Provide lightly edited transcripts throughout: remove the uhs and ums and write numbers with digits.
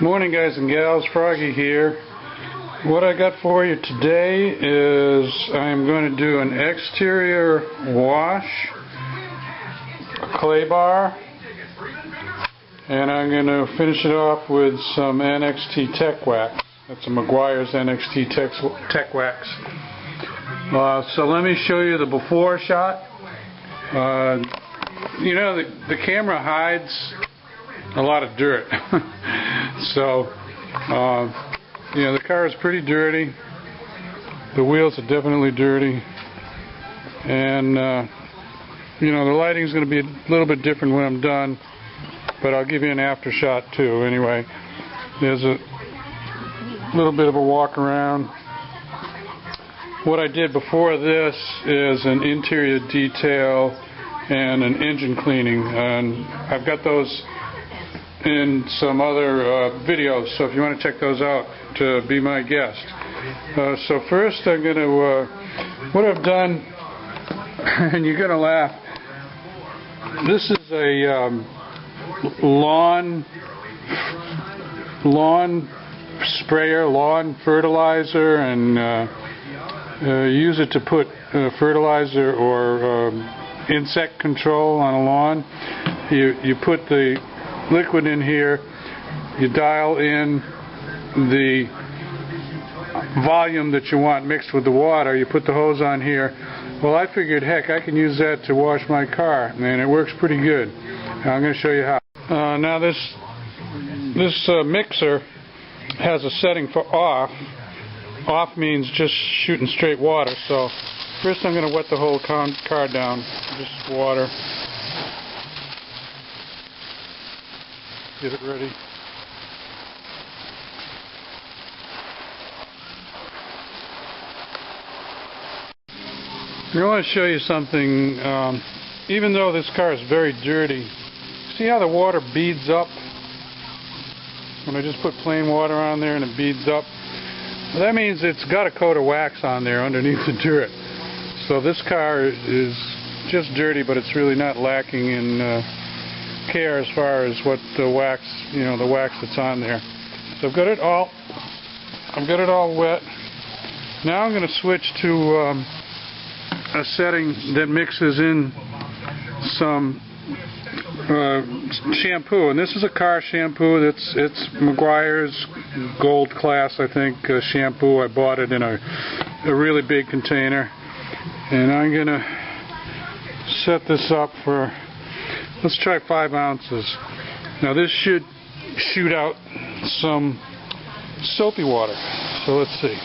Morning, guys and gals. Froggy here. What I got for you today is I'm going to do an exterior wash, a clay bar, and I'm going to finish it off with some NXT Tech Wax. That's a Meguiar's NXT Tech Wax. So let me show you the before shot. You know, the camera hides a lot of dirt. So, you know, the car is pretty dirty. The wheels are definitely dirty. And, you know, the lighting is going to be a little bit different when I'm done. But I'll give you an after shot too. Anyway, there's a little bit of a walk around. What I did before this is an interior detail and an engine cleaning. And I've got those in some other videos, so if you want to check those out, to be my guest. So first I'm going to, what I've done, and you're going to laugh, this is a lawn sprayer, lawn fertilizer, and use it to put fertilizer or insect control on a lawn. You put the liquid in here, you dial in the volume that you want mixed with the water, you put the hose on here. Well, I figured, heck, I can use that to wash my car, and it works pretty good. I'm going to show you how. Now this mixer has a setting for off. Off means just shooting straight water, so first I'm going to wet the whole car down, just water. Get it ready. I want to show you something. Even though this car is very dirty, see how the water beads up? When I just put plain water on there and it beads up, well, that means it's got a coat of wax on there underneath the dirt. So this car is just dirty, but it's really not lacking in care as far as what the wax, you know, the wax that's on there. So I've got it all wet. Now I'm going to switch to a setting that mixes in some shampoo, and this is a car shampoo. It's Meguiar's Gold Class, I think, shampoo. I bought it in a really big container, and I'm going to set this up for, let's try 5 ounces. Now this should shoot out some soapy water. So let's see.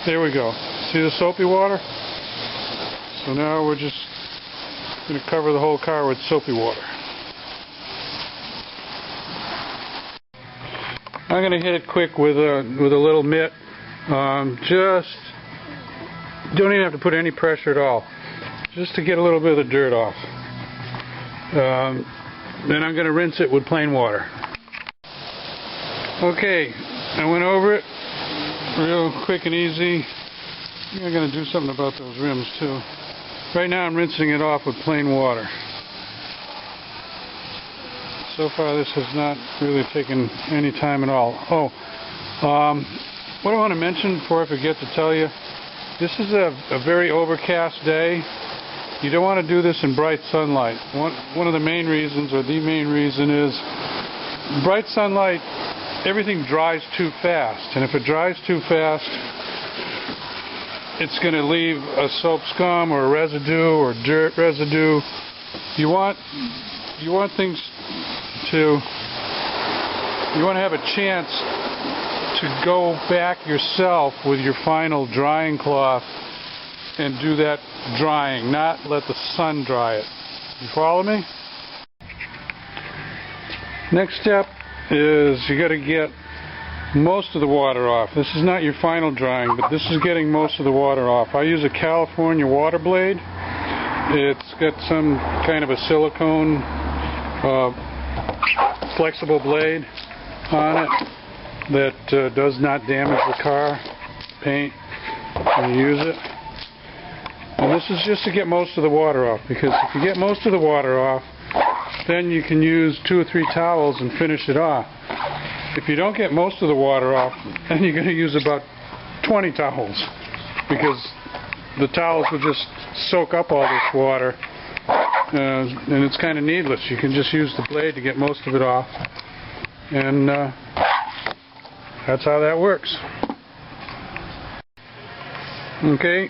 There we go. See the soapy water? So now we're just going to cover the whole car with soapy water. I'm going to hit it quick with a little mitt. Just don't even have to put any pressure at all. Just to get a little bit of the dirt off. Then I'm going to rinse it with plain water. Okay, I went over it real quick and easy. I think I'm going to do something about those rims too. Right now I'm rinsing it off with plain water. So far this has not really taken any time at all. What I want to mention before I forget to tell you, this is a very overcast day. You don't want to do this in bright sunlight. One of the main reasons, or the main reason, is bright sunlight, everything dries too fast. And if it dries too fast, it's going to leave a soap scum or a residue or dirt residue. You want things to, you want to have a chance to go back yourself with your final drying cloth and do that drying, not let the sun dry it. You follow me? Next step is you got to get most of the water off. This is not your final drying, but this is getting most of the water off. I use a California water blade. It's got some kind of a silicone flexible blade on it that does not damage the car paint when you use it. And this is just to get most of the water off, because if you get most of the water off, then you can use 2 or 3 towels and finish it off. if you don't get most of the water off, then you're going to use about 20 towels, because the towels will just soak up all this water, and it's kind of needless. You can just use the blade to get most of it off, and that's how that works. Okay,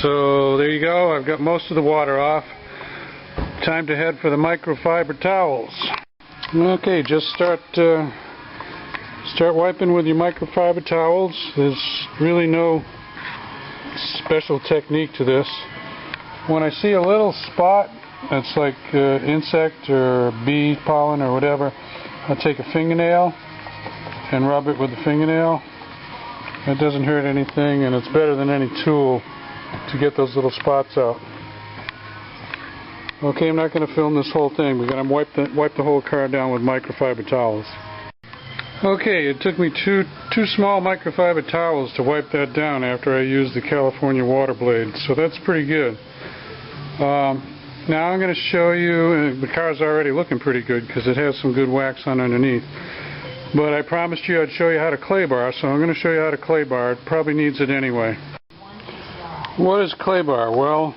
so there you go. I've got most of the water off. Time to head for the microfiber towels. Okay, just start wiping with your microfiber towels. There's really no special technique to this. When I see a little spot that's like insect or bee pollen or whatever, I'll take a fingernail and rub it with the fingernail. It doesn't hurt anything, and it's better than any tool to get those little spots out. Okay, I'm not going to film this whole thing. We're going to wipe the whole car down with microfiber towels. Okay, it took me two small microfiber towels to wipe that down after I used the California water blade, so that's pretty good. Now I'm going to show you, the car's already looking pretty good because it has some good wax on underneath. But I promised you I'd show you how to clay bar, so I'm going to show you how to clay bar. It probably needs it anyway. What is clay bar? Well,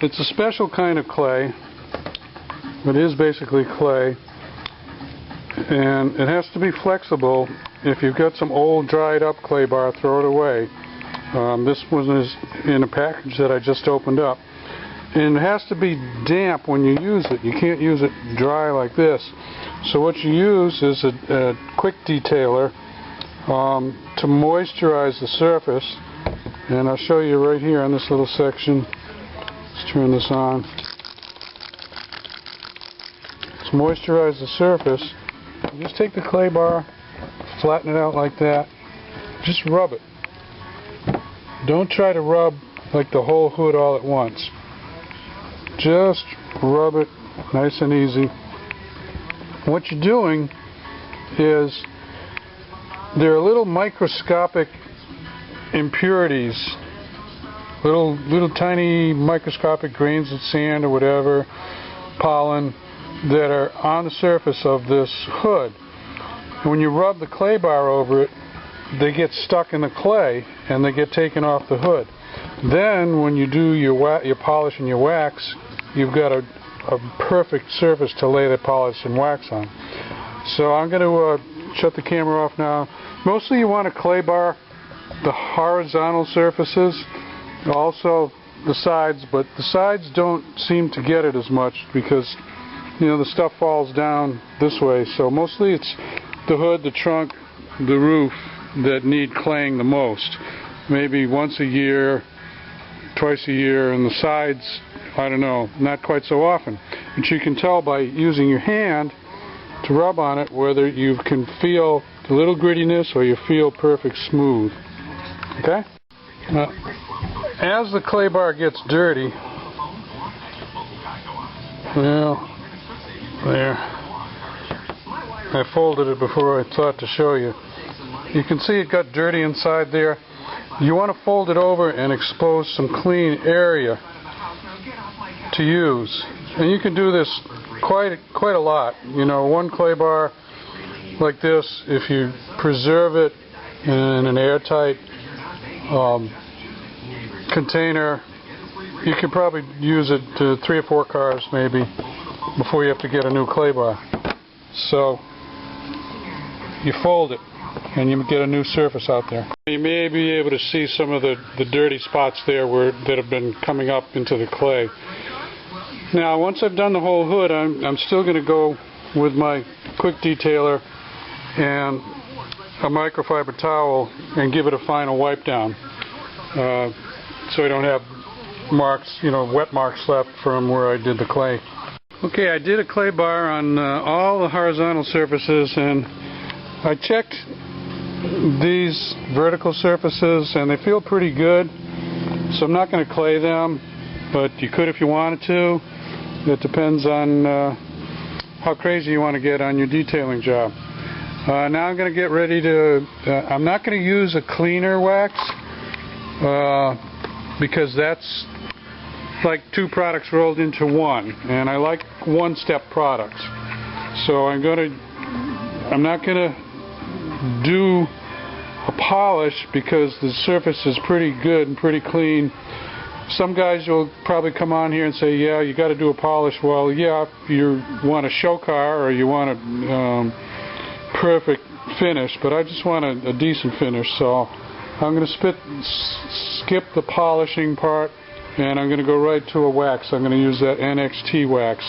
it's a special kind of clay. It is basically clay, and it has to be flexible. If you've got some old dried up clay bar, throw it away. This one is in a package that I just opened up. And it has to be damp when you use it. You can't use it dry like this. So what you use is a quick detailer to moisturize the surface. And I'll show you right here on this little section. Let's turn this on. To moisturize the surface, you just take the clay bar, flatten it out like that. Just rub it. Don't try to rub like the whole hood all at once. Just rub it nice and easy. What you're doing is there are little microscopic impurities, little tiny microscopic grains of sand or whatever, pollen, that are on the surface of this hood. And when you rub the clay bar over it, they get stuck in the clay and they get taken off the hood. Then when you do your polish and your wax, you've got a perfect surface to lay the polish and wax on. So I'm going to shut the camera off now. Mostly you want to clay bar the horizontal surfaces, also the sides, but the sides don't seem to get it as much because, you know, the stuff falls down this way. So mostly it's the hood, the trunk, the roof that need claying the most. Maybe once a year, twice a year, and the sides, I don't know, not quite so often. But you can tell by using your hand to rub on it whether you can feel a little grittiness or you feel perfect smooth. Okay? As the clay bar gets dirty, well, there, I folded it before I thought to show you. You can see it got dirty inside there. You want to fold it over and expose some clean area to use. And you can do this quite a lot. You know, one clay bar like this, if you preserve it in an airtight container, you could probably use it to 3 or 4 cars maybe before you have to get a new clay bar. So you fold it and you get a new surface out there. You may be able to see some of the dirty spots there that have been coming up into the clay. Now once I've done the whole hood, I'm still going to go with my quick detailer and a microfiber towel and give it a final wipe down, so I don't have marks, you know, wet marks left from where I did the clay. Okay, I did a clay bar on all the horizontal surfaces, and I checked these vertical surfaces and they feel pretty good, so I'm not going to clay them, but you could if you wanted to. It depends on how crazy you want to get on your detailing job. Now I'm going to get ready to, I'm not going to use a cleaner wax because that's like 2 products rolled into one, and I like one-step products. So I'm going to I'm not going to do a polish because the surface is pretty good and pretty clean. Some guys will probably come on here and say, yeah, you got to do a polish. Well, yeah, if you want a show car or you want a perfect finish, but I just want a decent finish, so I'm going to skip the polishing part, and I'm going to go right to a wax. I'm going to use that NXT wax.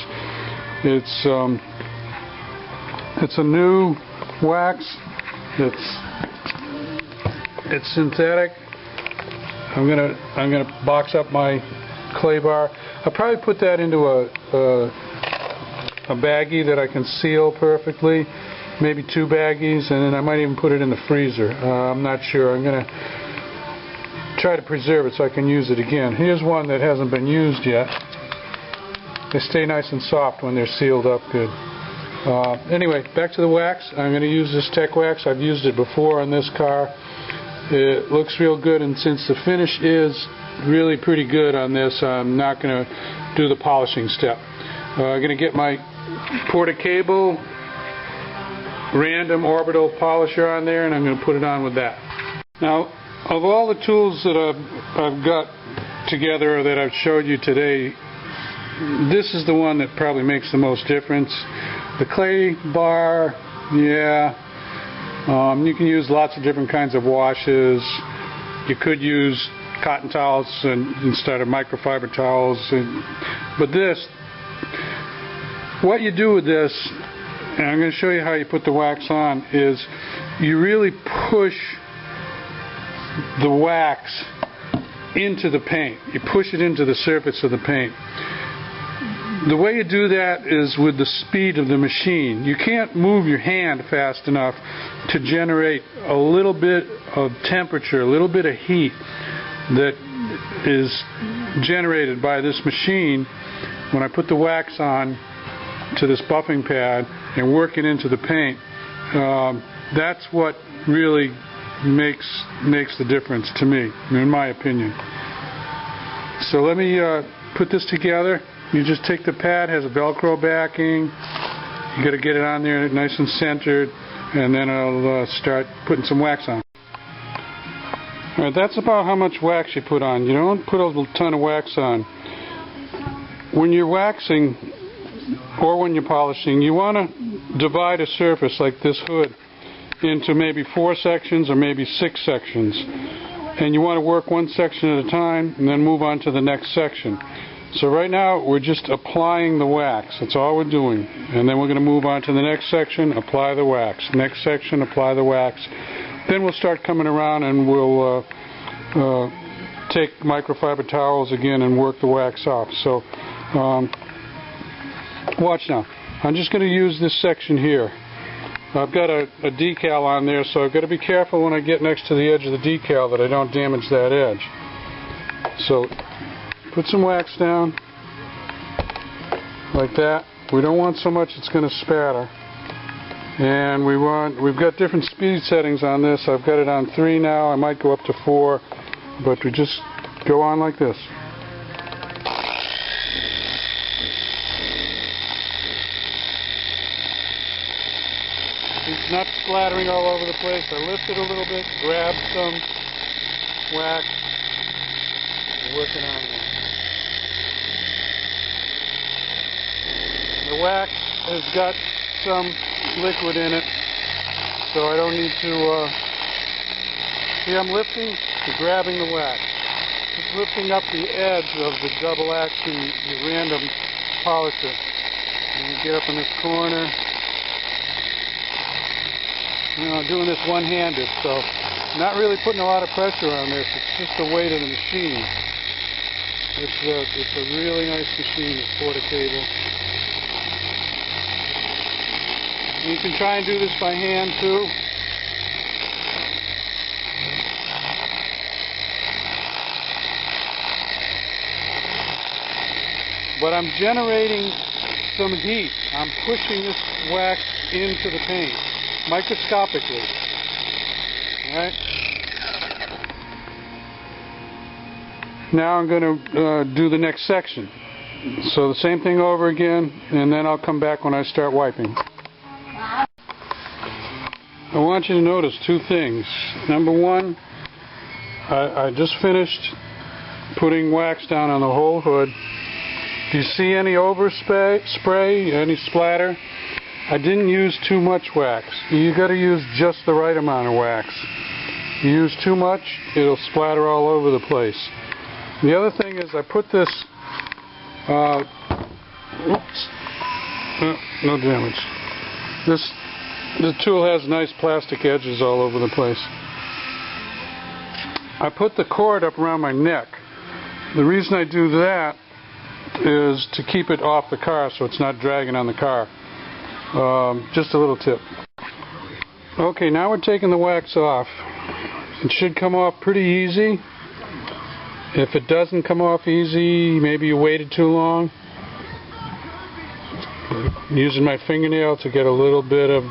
It's a new wax. It's synthetic. I'm gonna box up my clay bar. I'll probably put that into a baggie that I can seal perfectly, maybe 2 baggies, and then I might even put it in the freezer. I'm not sure. I'm gonna try to preserve it so I can use it again. Here's one that hasn't been used yet. They stay nice and soft when they're sealed up good. Anyway, back to the wax. I'm going to use this Tech Wax. I've used it before on this car. It looks real good, and since the finish is really pretty good on this, I'm not going to do the polishing step. I'm going to get my Porta-Cable random orbital polisher on there, and I'm going to put it on with that. Now, of all the tools that I've got together or that I've showed you today, this is the one that probably makes the most difference. The clay bar, yeah, you can use lots of different kinds of washes. You could use cotton towels instead of microfiber towels. But this, what you do with this, and I'm going to show you how you put the wax on, is you really push the wax into the paint. You push it into the surface of the paint. The way you do that is with the speed of the machine. You can't move your hand fast enough to generate a little bit of temperature, a little bit of heat that is generated by this machine when I put the wax on to this buffing pad and work it into the paint. That's what really makes the difference to me, in my opinion. So let me put this together. You just take the pad, has a Velcro backing. You got to get it on there nice and centered, and then I'll start putting some wax on. Alright, that's about how much wax you put on. You don't put a ton of wax on. When you're waxing or when you're polishing, you want to divide a surface like this hood into maybe 4 sections or maybe 6 sections. And you want to work one section at a time and then move on to the next section. So right now we're just applying the wax. That's all we're doing. And then we're going to move on to the next section, apply the wax. Next section, apply the wax. Then we'll start coming around and we'll take microfiber towels again and work the wax off. So watch now. I'm just going to use this section here. I've got a decal on there, so I've got to be careful when I get next to the edge of the decal that I don't damage that edge. So put some wax down like that. We don't want so much it's going to spatter. And we've got different speed settings on this. I've got it on 3 now. I might go up to 4, but we just go on like this. It's not splattering all over the place. I lift it a little bit, grab some wax, and working on there. The wax has got some liquid in it, so I don't need to, see, I'm lifting and grabbing the wax. Just lifting up the edge of the double action, the random polisher. And you get up in this corner. You know, I'm doing this one-handed, so not really putting a lot of pressure on this. It's just the weight of the machine. It's a really nice machine, this Porta-Cable. You can try and do this by hand too. But I'm generating some heat. I'm pushing this wax into the paint microscopically. Alright? Now I'm going to do the next section. So the same thing over again, and then I'll come back when I start wiping. want you to notice two things. Number one, I just finished putting wax down on the whole hood. Do you see any overspray, any splatter? I didn't use too much wax. You got to use just the right amount of wax. You use too much, it'll splatter all over the place. The other thing is I put this, oops, no damage. The tool has nice plastic edges all over the place. I put the cord up around my neck. The reason I do that is to keep it off the car so it's not dragging on the car. Just a little tip. Okay, now we're taking the wax off. It should come off pretty easy. If it doesn't come off easy, maybe you waited too long. I'm using my fingernail to get a little bit of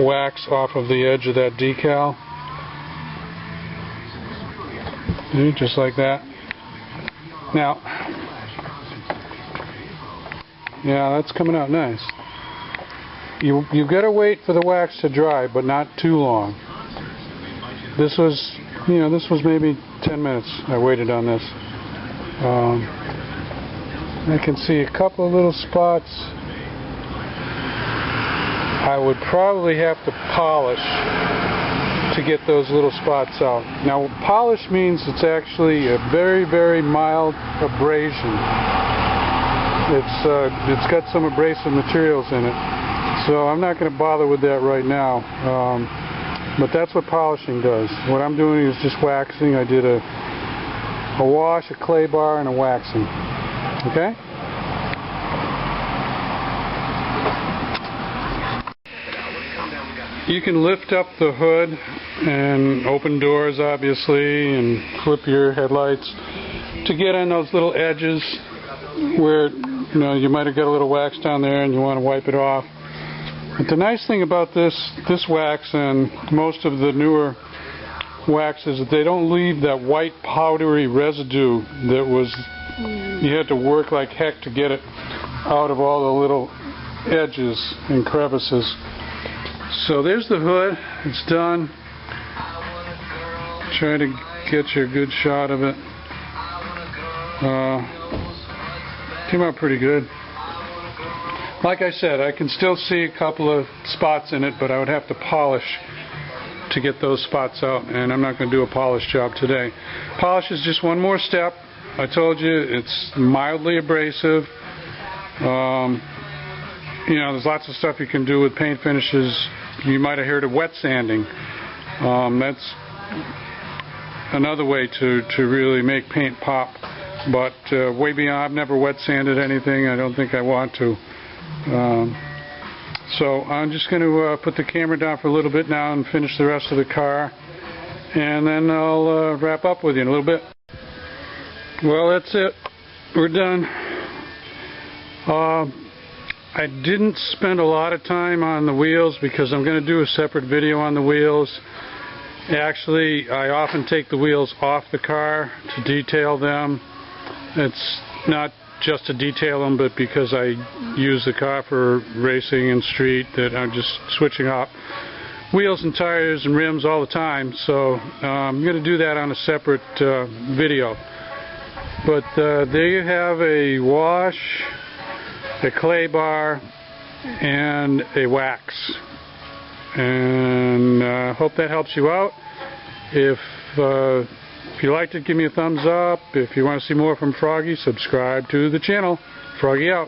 wax off of the edge of that decal. Just like that. Now, yeah, that's coming out nice. You gotta wait for the wax to dry, but not too long. This was maybe 10 minutes I waited on this. I can see a couple of little spots. I would probably have to polish to get those little spots out. Now, polish means it's actually a very, very mild abrasion. It's got some abrasive materials in it, so I'm not going to bother with that right now. But that's what polishing does. What I'm doing is just waxing. I did a wash, a clay bar, and a waxing. Okay? You can lift up the hood and open doors, obviously, and flip your headlights to get on those little edges where you might have got a little wax down there and you want to wipe it off. But the nice thing about this wax and most of the newer waxes is that they don't leave that white powdery residue that you had to work like heck to get it out of all the little edges and crevices. So there's the hood. It's done. Try to get you a good shot of it. Came out pretty good. Like I said, I can still see a couple of spots in it, but I would have to polish to get those spots out, and I'm not going to do a polish job today. Polish is just one more step. I told you it's mildly abrasive. There's lots of stuff you can do with paint finishes. You might have heard of wet sanding. That's another way to really make paint pop. But way beyond, I've never wet sanded anything. I don't think I want to. So I'm just going to put the camera down for a little bit now and finish the rest of the car. And then I'll wrap up with you in a little bit. Well, that's it. We're done. I didn't spend a lot of time on the wheels because I'm going to do a separate video on the wheels. Actually, I often take the wheels off the car to detail them. It's not just to detail them, but because I use the car for racing and street, that I'm just switching out wheels and tires and rims all the time. So I'm going to do that on a separate video. But there you have a wash, a clay bar, and a wax. And I hope that helps you out. If you liked it, give me a thumbs up. If you want to see more from Froggy, subscribe to the channel. Froggy out.